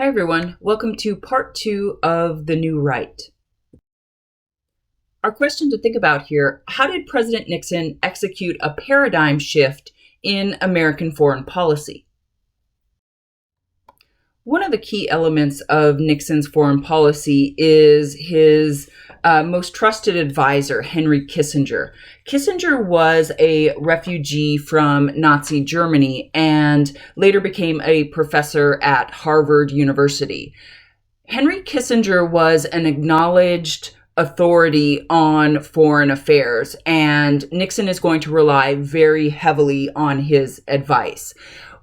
Hi everyone, welcome to part 2 of The New Right. Our question to think about here, how did President Nixon execute a paradigm shift in American foreign policy? One of the key elements of Nixon's foreign policy is his most trusted advisor, Henry Kissinger. Kissinger was a refugee from Nazi Germany and later became a professor at Harvard University. Henry Kissinger was an acknowledged authority on foreign affairs, and Nixon is going to rely very heavily on his advice.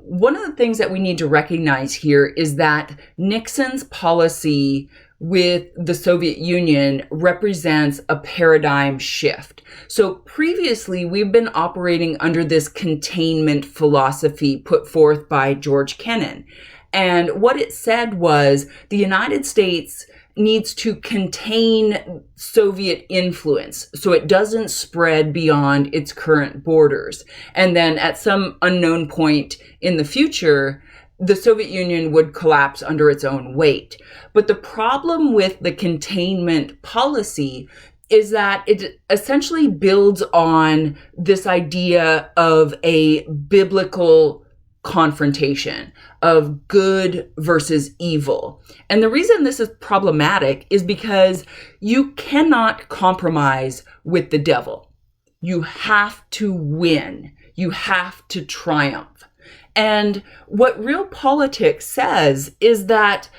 One of the things that we need to recognize here is that Nixon's policy with the Soviet Union represents a paradigm shift. So previously, we've been operating under this containment philosophy put forth by George Kennan. And what it said was the United States needs to contain Soviet influence so it doesn't spread beyond its current borders. And then at some unknown point in the future, the Soviet Union would collapse under its own weight. But the problem with the containment policy is that it essentially builds on this idea of a biblical confrontation of good versus evil. And the reason this is problematic is because you cannot compromise with the devil. You have to win. You have to triumph. And what real politics says is that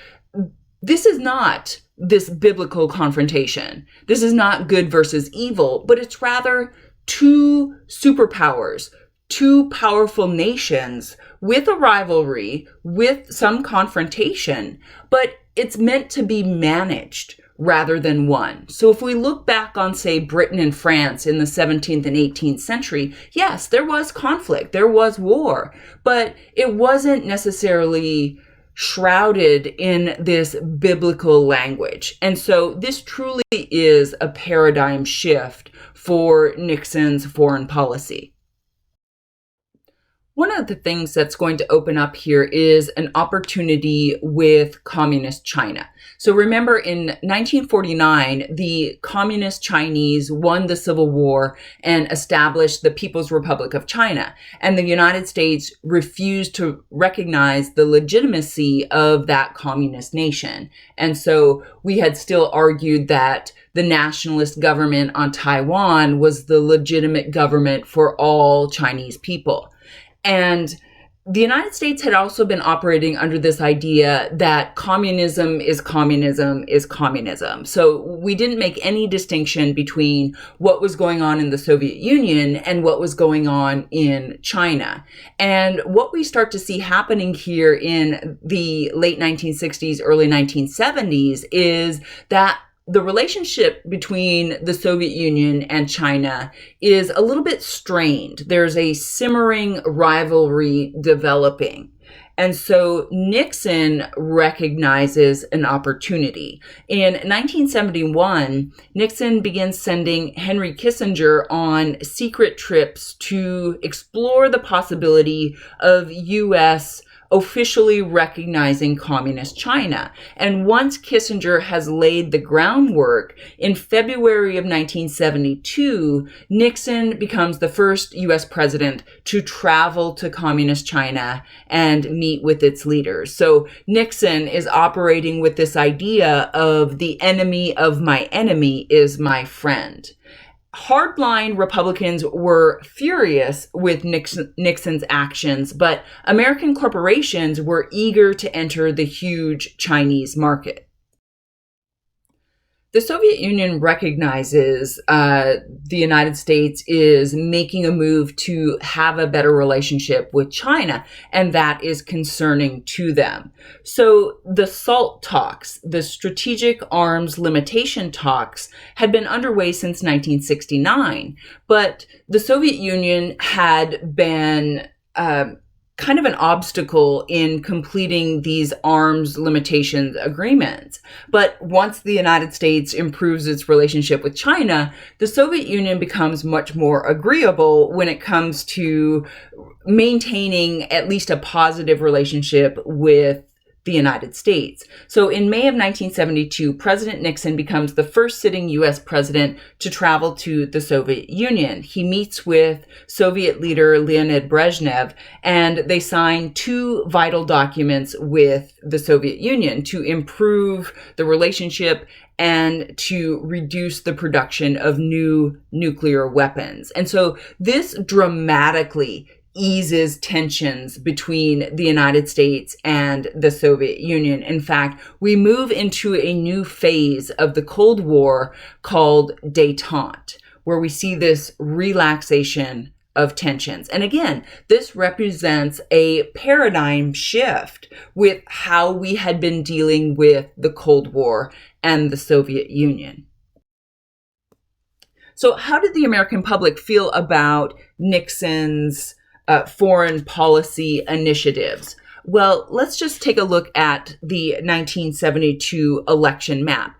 this is not this biblical confrontation. This is not good versus evil, but it's rather two superpowers, two powerful nations with a rivalry, with some confrontation, but it's meant to be managed rather than won. So if we look back on, say, Britain and France in the 17th and 18th century, yes, there was conflict, there was war, but it wasn't necessarily shrouded in this biblical language. And so this truly is a paradigm shift for Nixon's foreign policy. One of the things that's going to open up here is an opportunity with communist China. So remember, in 1949, the communist Chinese won the Civil War and established the People's Republic of China. And the United States refused to recognize the legitimacy of that communist nation. And so we had still argued that the nationalist government on Taiwan was the legitimate government for all Chinese people. And the United States had also been operating under this idea that communism is communism is communism. So we didn't make any distinction between what was going on in the Soviet Union and what was going on in China. And what we start to see happening here in the late 1960s, early 1970s is that the relationship between the Soviet Union and China is a little bit strained. There's a simmering rivalry developing. And so Nixon recognizes an opportunity. In 1971, Nixon begins sending Henry Kissinger on secret trips to explore the possibility of U.S. officially recognizing communist China. And once Kissinger has laid the groundwork, in February of 1972, Nixon becomes the first U.S. president to travel to communist China and meet with its leaders. So Nixon is operating with this idea of the enemy of my enemy is my friend. Hardline Republicans were furious with Nixon's actions, but American corporations were eager to enter the huge Chinese market. The Soviet Union recognizes the United States is making a move to have a better relationship with China, and that is concerning to them. So the SALT talks, the Strategic Arms Limitation talks, had been underway since 1969, but the Soviet Union had been kind of an obstacle in completing these arms limitations agreements. But once the United States improves its relationship with China, the Soviet Union becomes much more agreeable when it comes to maintaining at least a positive relationship with the United States. So in May of 1972, President Nixon becomes the first sitting U.S. president to travel to the Soviet Union. He meets with Soviet leader Leonid Brezhnev, and they sign two vital documents with the Soviet Union to improve the relationship and to reduce the production of new nuclear weapons. And so this dramatically eases tensions between the United States and the Soviet Union. In fact, we move into a new phase of the Cold War called détente, where we see this relaxation of tensions. And again, this represents a paradigm shift with how we had been dealing with the Cold War and the Soviet Union. So how did the American public feel about Nixon's foreign policy initiatives? Well, let's just take a look at the 1972 election map.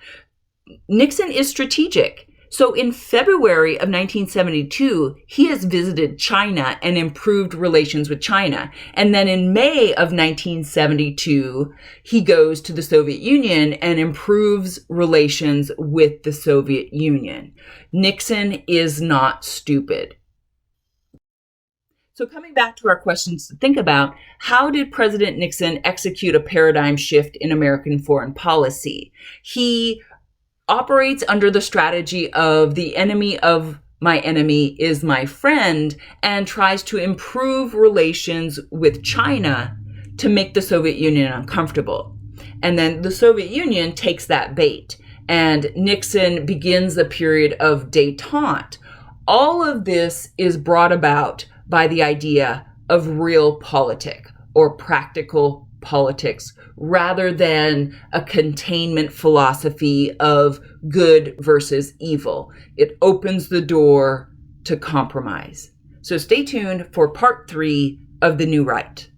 Nixon is strategic. So in February of 1972, he has visited China and improved relations with China. And then in May of 1972, he goes to the Soviet Union and improves relations with the Soviet Union. Nixon is not stupid. So coming back to our questions to think about, how did President Nixon execute a paradigm shift in American foreign policy? He operates under the strategy of the enemy of my enemy is my friend and tries to improve relations with China to make the Soviet Union uncomfortable. And then the Soviet Union takes that bait and Nixon begins a period of détente. All of this is brought about by the idea of realpolitik or practical politics rather than a containment philosophy of good versus evil. It opens the door to compromise. So stay tuned for part 3 of The New Right.